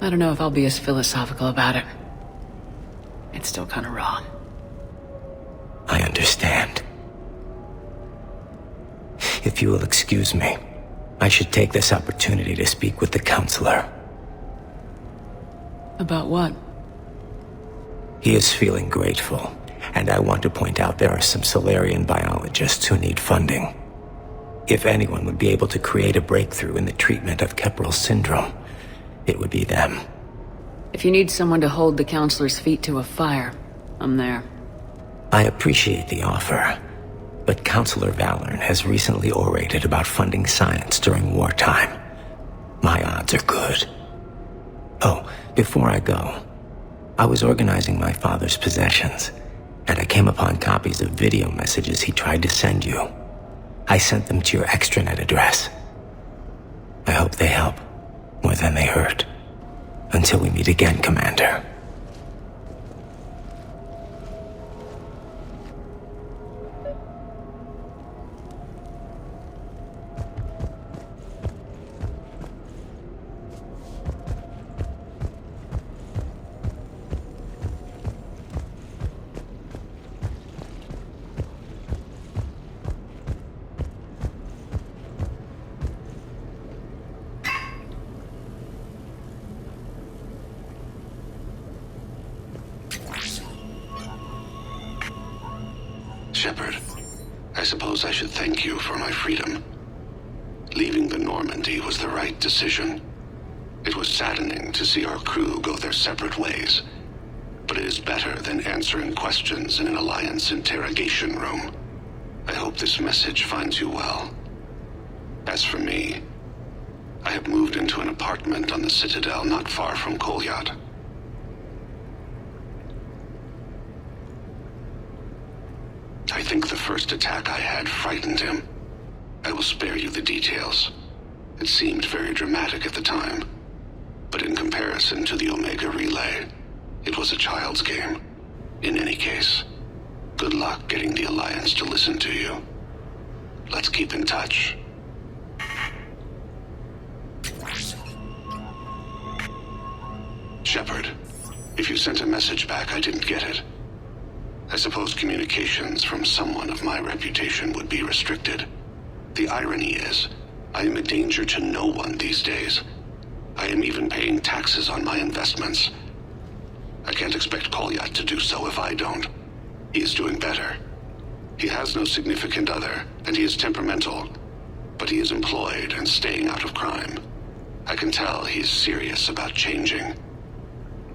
I don't know if I'll be as philosophical about it. It's still kind of raw. I understand. If you will excuse me, I should take this opportunity to speak with the counselor. About what? He is feeling grateful, and I want to point out there are some Solarian biologists who need funding. If anyone would be able to create a breakthrough in the treatment of Keppel syndrome, it would be them. If you need someone to hold the counselor's feet to a fire, I'm there. I appreciate the offer, but Counselor Valorn has recently orated about funding science during wartime. My odds are good. Oh, before I go, I was organizing my father's possessions, and I came upon copies of video messages he tried to send you. I sent them to your extranet address. I hope they help, more than they hurt. Until we meet again, Commander. Shepard, I suppose I should thank you for my freedom. Leaving the Normandy was the right decision. It was saddening to see our crew go their separate ways, but it is better than answering questions in an Alliance interrogation room. I hope this message finds you well. As for me, I have moved into an apartment on the Citadel not far from Kolyat. I think the first attack I had frightened him. I will spare you the details. It seemed very dramatic at the time, but in comparison to the Omega Relay, it was a child's game. In any case, good luck getting the Alliance to listen to you. Let's keep in touch. Shepard, if you sent a message back, I didn't get it. I suppose communications from someone of my reputation would be restricted. The irony is, I am a danger to no one these days. I am even paying taxes on my investments. I can't expect Kolyat to do so if I don't. He is doing better. He has no significant other, and he is temperamental, but he is employed and staying out of crime. I can tell he is serious about changing.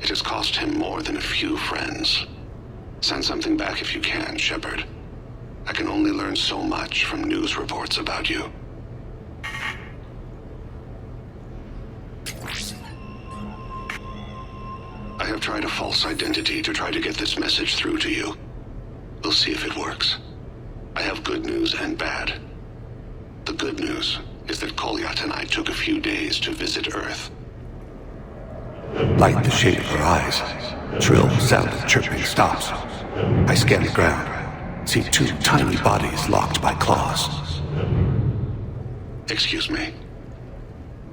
It has cost him more than a few friends. Send something back if you can, Shepard. I can only learn so much from news reports about you. I have tried a false identity to try to get this message through to you. We'll see if it works. I have good news and bad. The good news is that Kolyat and I took a few days to visit Earth. Light the shade of her eyes. Shrill sound of chirping stops. I scan the ground. See two tiny bodies locked by claws. Excuse me.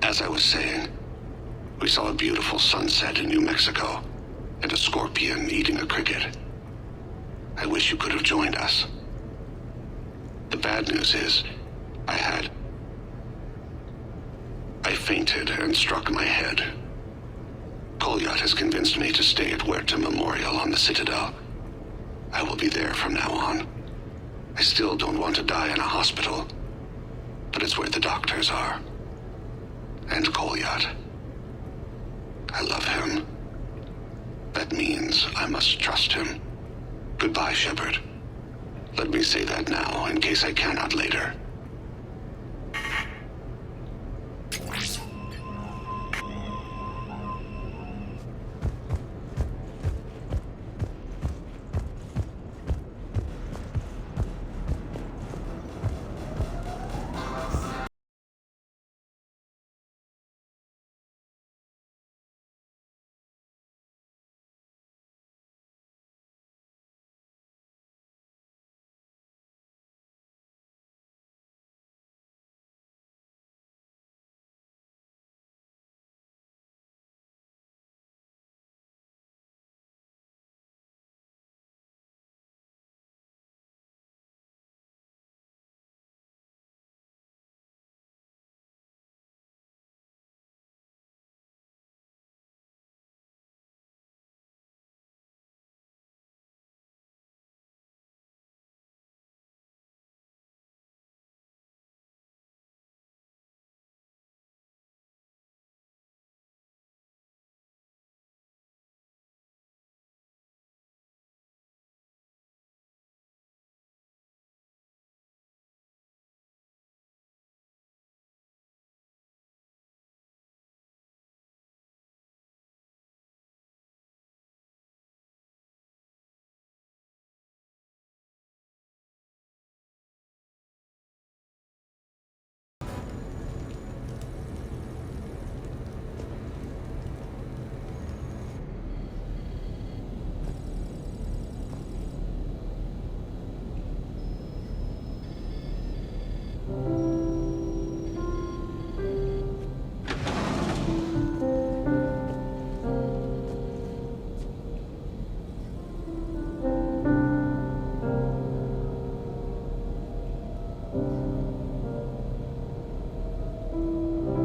As I was saying, we saw a beautiful sunset in New Mexico, and a scorpion eating a cricket. I wish you could have joined us. The bad news is, I fainted and struck my head. Kolyat has convinced me to stay at Huerta Memorial on the Citadel. I will be there from now on. I still don't want to die in a hospital, but it's where the doctors are. And Kolyat. I love him. That means I must trust him. Goodbye, Shepard. Let me say that now, in case I cannot later.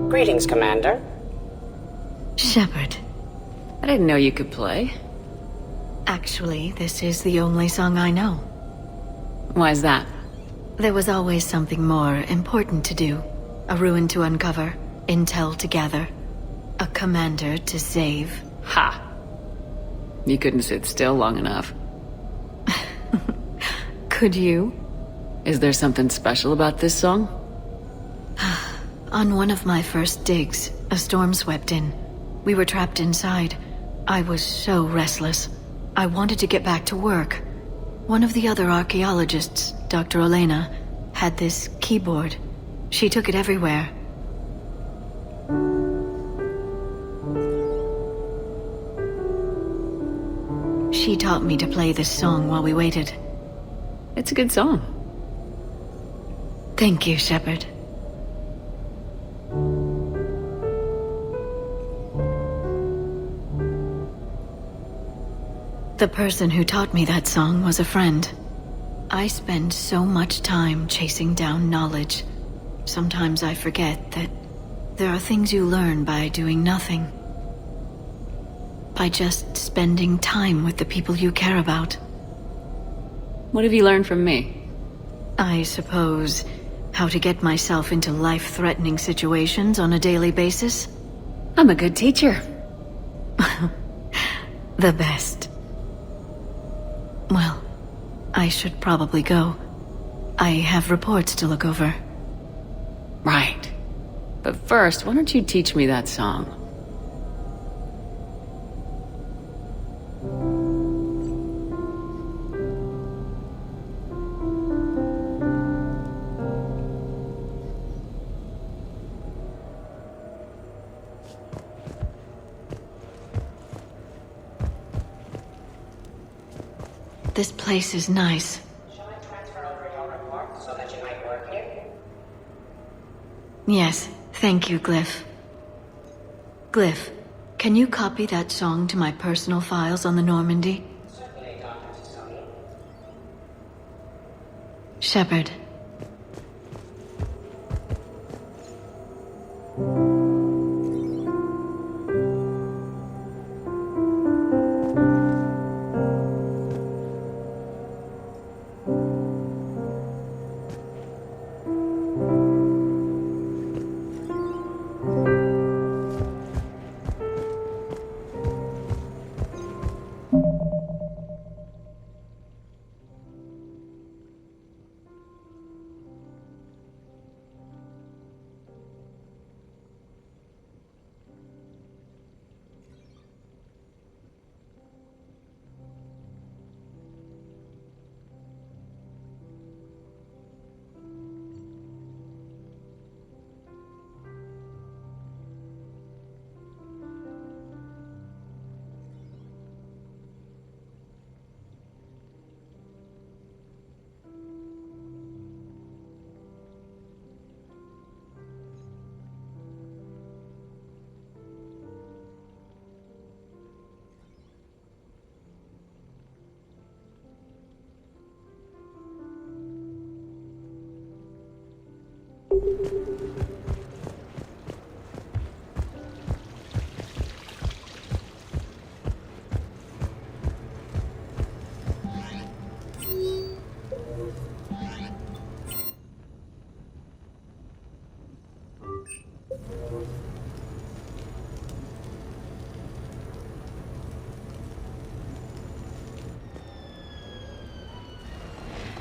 Greetings, Commander. Shepard. I didn't know you could play. Actually, this is the only song I know. Why's that? There was always something more important to do. A ruin to uncover, intel to gather, a commander to save. Ha! You couldn't sit still long enough. Could you? Is there something special about this song? On one of my first digs, a storm swept in. We were trapped inside. I was so restless. I wanted to get back to work. One of the other archaeologists, Dr. Elena, had this keyboard. She took it everywhere. She taught me to play this song while we waited. It's a good song. Thank you, Shepard. The person who taught me that song was a friend. I spend so much time chasing down knowledge. Sometimes I forget that there are things you learn by doing nothing. By just spending time with the people you care about. What have you learned from me? I suppose how to get myself into life-threatening situations on a daily basis. I'm a good teacher. The best. Well, I should probably go. I have reports to look over. Right. But first, why don't you teach me that song? This place is nice. Shall I transfer over your report so that you might work here? Yes, thank you, Glyph. Glyph, can you copy that song to my personal files on the Normandy? Certainly, Dr. Tisoni. Shepard.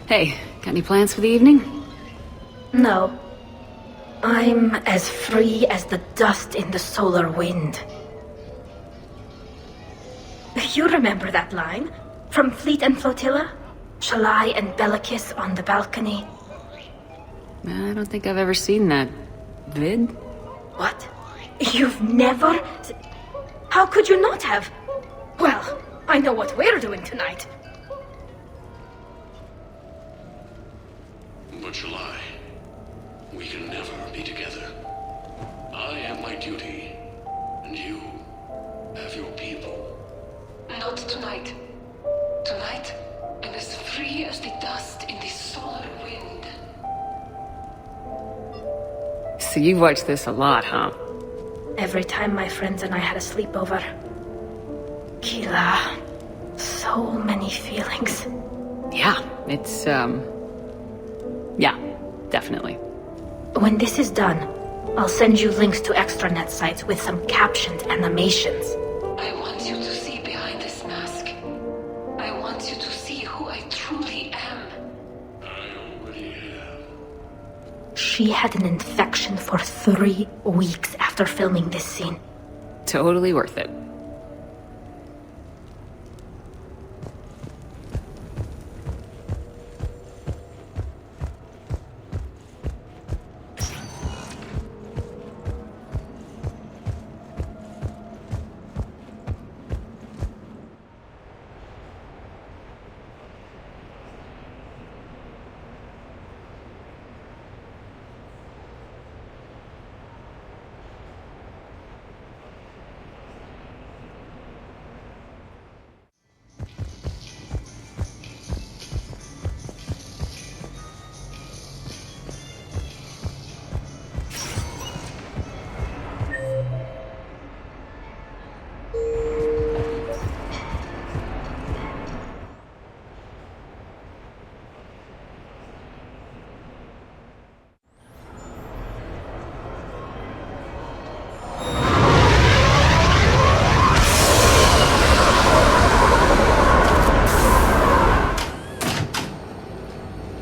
Hey, got any plans for the evening? No. I'm as free as the dust in the solar wind. You remember that line? From Fleet and Flotilla? Shalai and Bellicus on the balcony? I don't think I've ever seen that vid. What? You've never... How could you not have? Well, I know what we're doing tonight. But July, we can never be together. I have my duty, and you have your people. Not tonight. Tonight, I'm as free as the dust in the solar wind. So you've watched this a lot, huh? every time my friends and I had a sleepover. Keela, so many feelings. Yeah, it's, yeah, definitely. When this is done, I'll send you links to extranet sites with some captioned animations. I want you to see behind this mask. I want you to see who I truly am. She had an infection for 3 weeks after filming this scene. Totally worth it.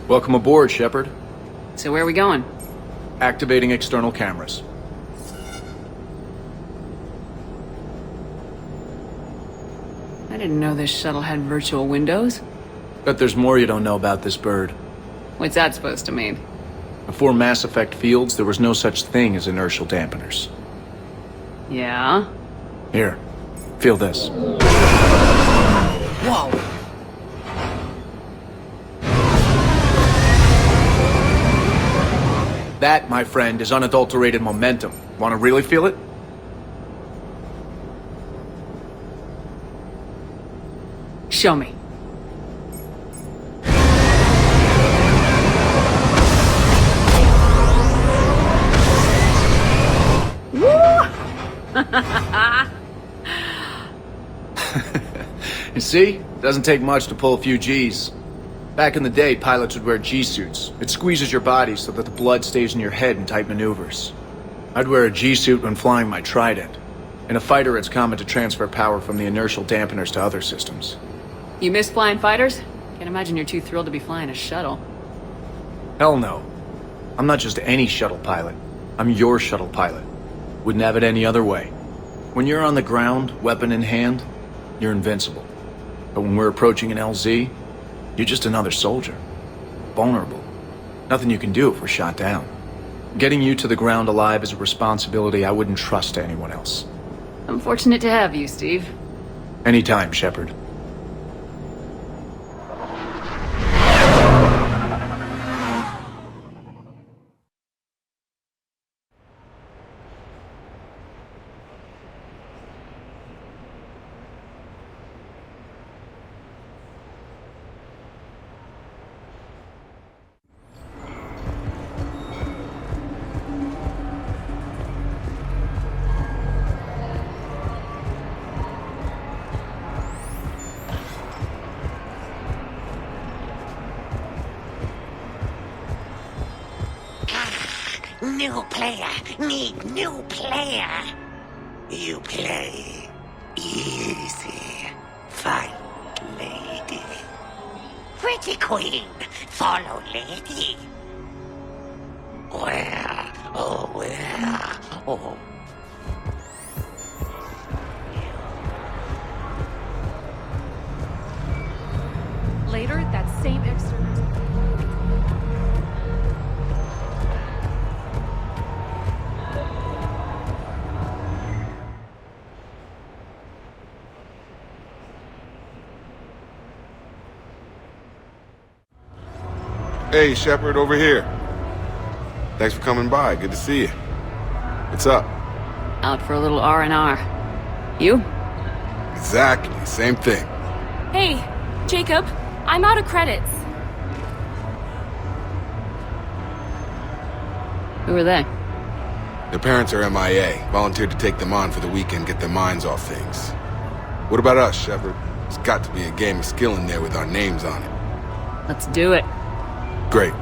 Welcome aboard, Shepard. So where are we going? Activating external cameras. I didn't know this shuttle had virtual windows. Bet there's more you don't know about this bird. What's that supposed to mean? Before Mass Effect fields, there was no such thing as inertial dampeners. Yeah? Here, feel this. Whoa! That, my friend, is unadulterated momentum. Want to really feel it? Show me. You see? Doesn't take much to pull a few Gs. Back in the day, pilots would wear G-suits. It squeezes your body so that the blood stays in your head in tight maneuvers. I'd wear a G-suit when flying my Trident. In a fighter, it's common to transfer power from the inertial dampeners to other systems. You miss flying fighters? Can't imagine you're too thrilled to be flying a shuttle. Hell no. I'm not just any shuttle pilot. I'm your shuttle pilot. Wouldn't have it any other way. When you're on the ground, weapon in hand, you're invincible. But when we're approaching an LZ, you're just another soldier. Vulnerable. Nothing you can do if we're shot down. Getting you to the ground alive is a responsibility I wouldn't trust to anyone else. I'm fortunate to have you, Steve. Anytime, Shepard. New player. Need new player. You play easy. Fight, lady. Pretty queen. Follow, lady. Where? Oh, where? Oh. Later, that same external... Hey, Shepard, over here. Thanks for coming by. Good to see you. What's up? Out for a little R&R. You? Exactly. Same thing. Hey, Jacob, I'm out of credits. Who are they? Their parents are MIA, volunteered to take them on for the weekend, get their minds off things. What about us, Shepard? There's got to be a game of skill in there with our names on it. Let's do it. Great.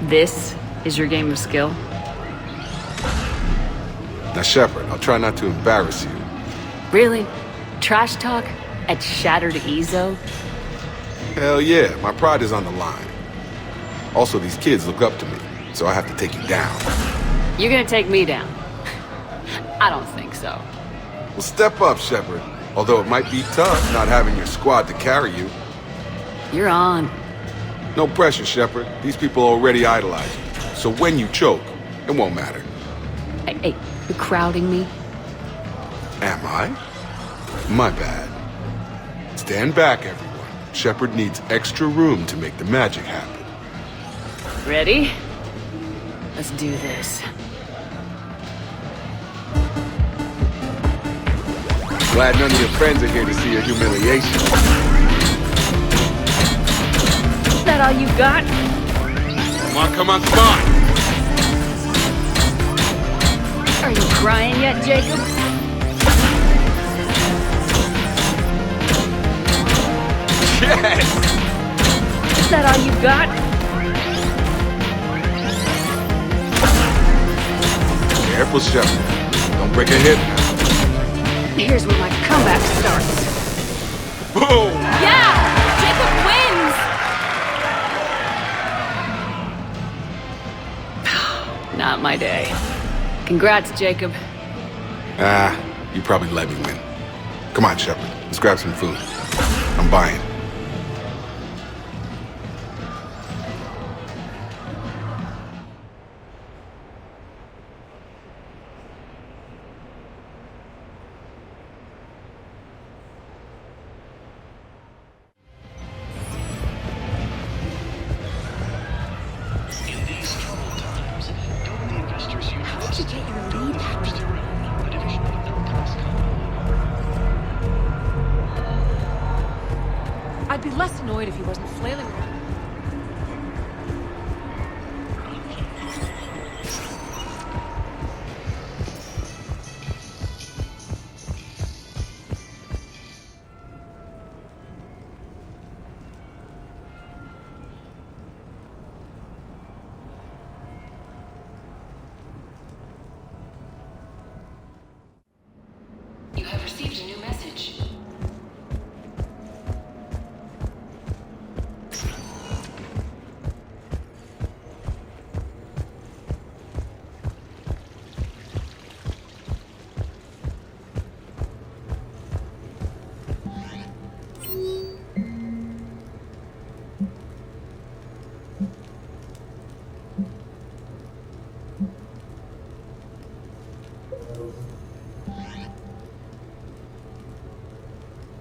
This is your game of skill? Now, Shepard, I'll try not to embarrass you. Really? Trash talk? At Shattered Ezo? Hell yeah, my pride is on the line. Also, these kids look up to me, so I have to take you down. You're gonna take me down? I don't think so. Well, step up, Shepard. Although it might be tough not having your squad to carry you. You're on. No pressure, Shepard. These people already idolize you. So when you choke, it won't matter. Hey, you're crowding me? Am I? My bad. Stand back, everyone. Shepard needs extra room to make the magic happen. Ready? Let's do this. Glad none of your friends are here to see your humiliation. Is that all you got? Come on, come on! Are you crying yet, Jacob? Yes! Is that all you got? Careful, Shepard. Don't break a hip now. Here's where my comeback starts. Boom! Yeah! Jacob wins! Not my day. Congrats, Jacob. You probably let me win. Come on, Shepard. Let's grab some food. I'm buying. I'd be less annoyed if he wasn't flailing around. You have received a new message.